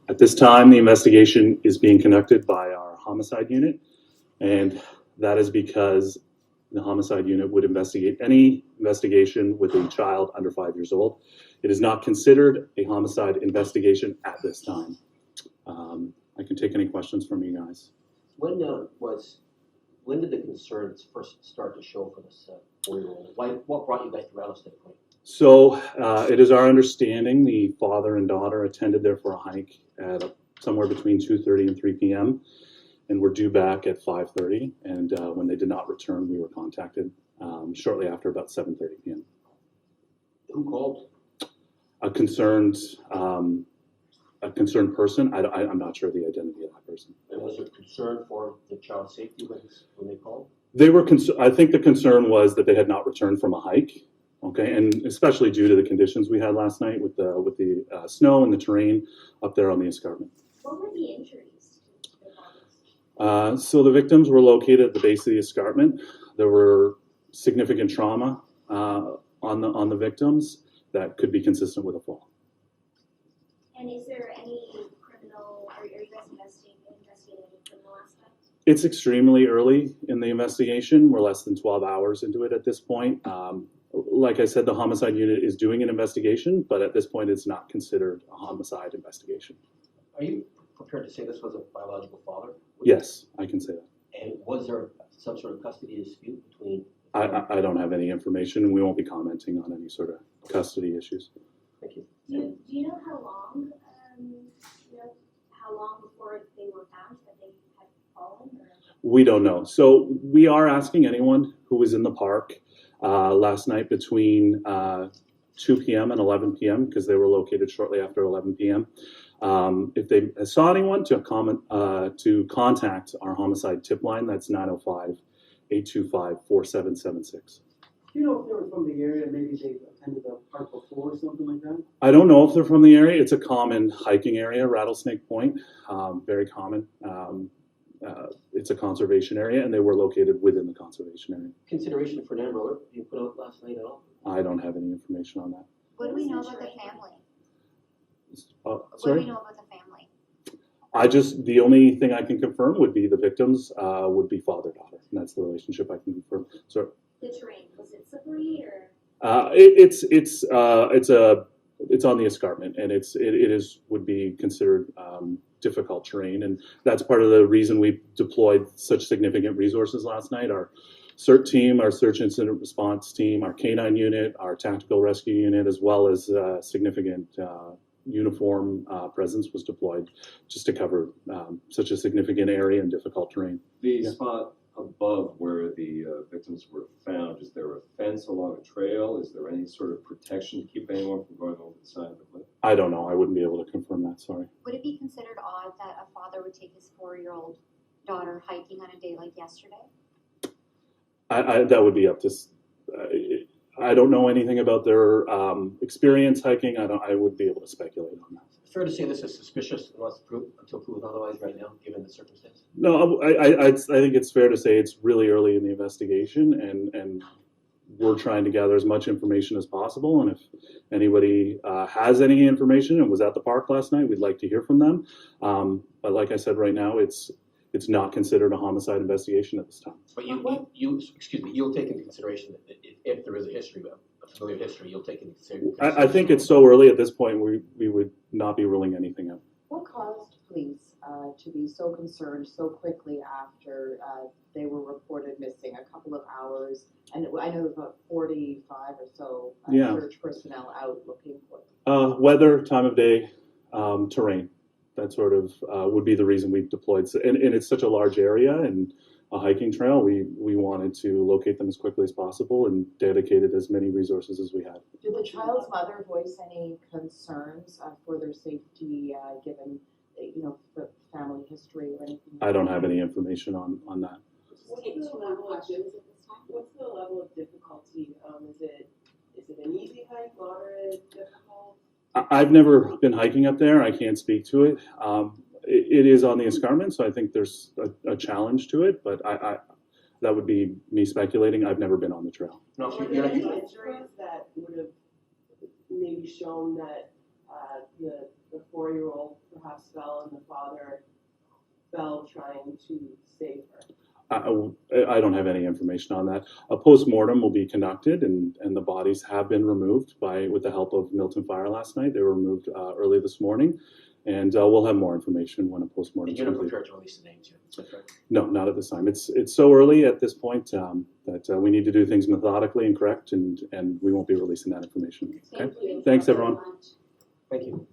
At this time, the investigation is being conducted by our homicide unit, and that is because the homicide unit would investigate any investigation with a child under 5 years old. It is not considered a homicide investigation at this time. I can take any questions from you guys. When did the concerns first start to show for this 4-year-old? What brought you guys to Rattlesnake Point? So it is our understanding the father and daughter attended there for a hike at somewhere between 2:30 and 3 p.m. and were due back at 5:30. And when they did not return, we were contacted shortly after about 7:30 p.m. Who called? A concerned person. I'm not sure the identity of that person. And was there concern for the child's safety when they called? They were. I think the concern was that they had not returned from a hike. Okay, and especially due to the conditions we had last night with the snow and the terrain up there on the escarpment. What were the injuries to the bodies? So the victims were located at the base of the escarpment. There were significant trauma on the victims that could be consistent with a fall. And is there any criminal, are you guys investigating any criminal aspects? It's extremely early in the investigation. We're less than 12 hours into it at this point. Like I said, the homicide unit is doing an investigation, but at this point it's not considered a homicide investigation. Are you prepared to say this was a biological father? Yes, I can say that. And was there some sort of custody dispute between? I don't have any information, and we won't be commenting on any sort of custody issues. Thank you. Do you know how long, before they were found that they had fallen? Or? We don't know. So we are asking anyone who was in the park last night between 2 p.m. and 11 p.m. because they were located shortly after 11 p.m. If they saw anyone to contact our homicide tip line, that's 905-825-4776. Do you know if they were from the area? Maybe they attended the park before or something like that? I don't know if they're from the area. It's a common hiking area, Rattlesnake Point, very common. It's a conservation area, and they were located within the conservation area. Consideration for an umbrella you put out last night at all? I don't have any information on that. What do we know about the family? What do Sorry? we know about the family? The only thing I can confirm would be the victims would be father-daughter, and that's the relationship I can confirm. Sorry. The terrain, was it slippery or? It's on the escarpment, and it would be considered difficult terrain, and that's part of the reason we deployed such significant resources last night. Our CERT team, our search incident response team, our canine unit, our tactical rescue unit, as well as significant uniform presence was deployed just to cover such a significant area and difficult terrain. The spot above where the victims were found, is there a fence along a trail? Is there any sort of protection to keep anyone from going over the side of the cliff? I don't know. I wouldn't be able to confirm that. Sorry. Would it be considered odd that a father would take his 4-year-old daughter hiking on a day like yesterday? That would be up to. I don't know anything about their experience hiking. I would be able to speculate on that. Fair to say this is suspicious until proven otherwise right now, given the circumstance? No, I think it's fair to say it's really early in the investigation, and we're trying to gather as much information as possible. And if anybody has any information and was at the park last night, we'd like to hear from them. But like I said, right now it's not considered a homicide investigation at this time. But you'll take into consideration that if there is a history, a familiar history, you'll take into consideration. I think it's so early at this point, we would not be ruling anything out. What caused police to be so concerned so quickly after they were reported missing? A couple of hours, and I know there's about 45 or so search personnel out looking for them. Weather, time of day, terrain. That sort of would be the reason we've deployed. And it's such a large area and a hiking trail, we wanted to locate them as quickly as possible and dedicated as many resources as we had. Did the child's mother voice any concerns for their safety, given the family history or anything? I don't have any information on that. What's the level of difficulty? Is it an easy hike, moderate, difficult? I've never been hiking up there. I can't speak to it. It is on the escarpment, so I think there's a challenge to it, but that would be me speculating. I've never been on the trail. No, were there any injuries that would have maybe shown that the 4-year-old perhaps overpass fell and the father fell trying to save her. I don't have any information on that. A post-mortem will be conducted, and the bodies have been removed with the help of Milton Fire last night. They were removed early this morning, and we'll have more information when a post-mortem And is you're not complete. prepared to release the names yet, is that correct? No, not at this time. It's so early at this point that we need to do things methodically and correct, and we won't be releasing that information. Okay? Thank you. Thanks, everyone. Thank you.